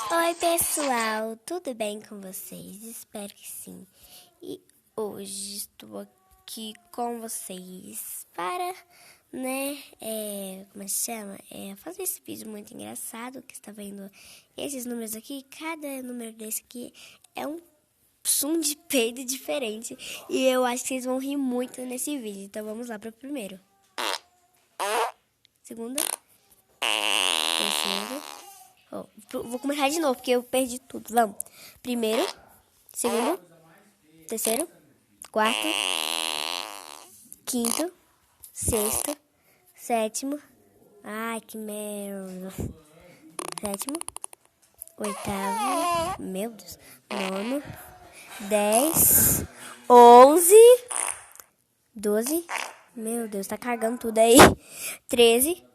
Oi, pessoal, tudo bem com vocês? Espero que sim. E hoje estou aqui com vocês para, como se chama? Fazer esse vídeo muito engraçado que está vendo esses números aqui. Cada número desse aqui é um som de peido diferente e eu acho que vocês vão rir muito nesse vídeo. Então vamos lá para o primeiro. Segunda. Terceiro. Vou começar de novo, porque eu perdi tudo. Vamos. Primeiro, segundo, terceiro, quarto, quinto, sexto, sétimo. Ai, que merda. Sétimo, oitavo, meu Deus. Nono, 10, 11, 12. Meu Deus, tá carregando tudo aí. 13.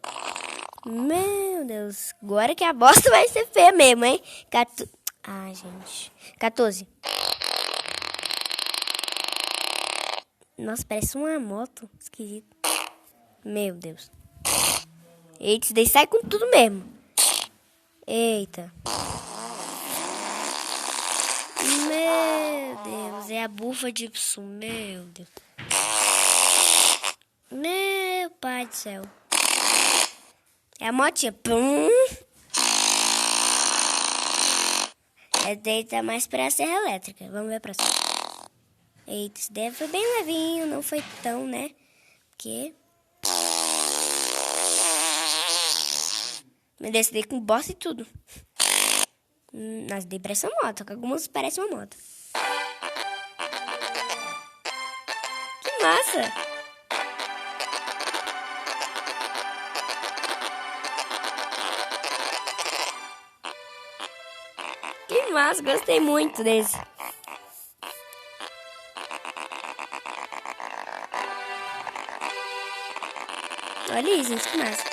Meu Deus, agora que a bosta vai ser feia mesmo, hein? Ai, gente. 14. Nossa, parece uma moto. Esquisito. Meu Deus. Eita, isso daí sai com tudo mesmo. Eita. Meu Deus, é a bufa de Ipsum. Meu Deus. Meu pai do céu. É a motinha. Pum. É deita mais pra serra elétrica. Vamos ver a próxima. Eita, esse daí foi bem levinho. Não foi tão, né? Porque... Meu Deus, esse daí com bosta e tudo. Mas daí parece uma moto. Que algumas parecem uma moto. Que massa! Que massa, gostei muito desse. Olha aí, gente, que massa.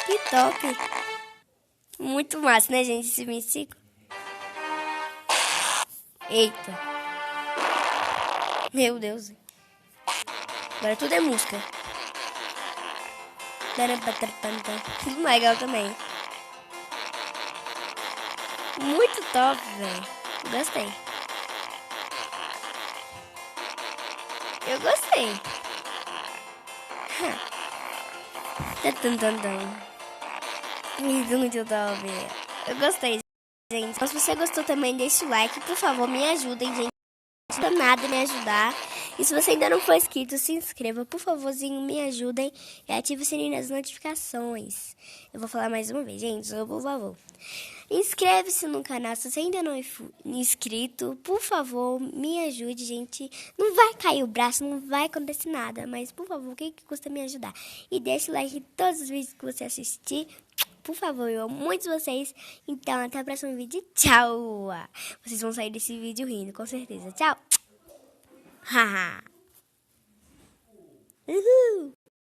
Que top. Muito massa, né, gente, esse 25. Eita. Meu Deus. Agora tudo é música. Tudo legal também. Muito top, velho. Gostei. Eu gostei. Muito top. Eu gostei, gente. Mas se você gostou também, deixa o like. Por favor, me ajudem, gente. Não custa nada me ajudar. E se você ainda não for inscrito, se inscreva. Por favorzinho, me ajudem. E ative o sininho das notificações. Eu vou falar mais uma vez, gente. Por favor. Inscreve-se no canal se você ainda não é inscrito. Por favor, me ajude, gente. Não vai cair o braço, não vai acontecer nada. Mas, por favor, o que custa me ajudar? E deixa o like em todos os vídeos que você assistir. Por favor, eu amo muito vocês. Então, até o próximo vídeo. Tchau! Vocês vão sair desse vídeo rindo, com certeza. Tchau! Haha! Uhul!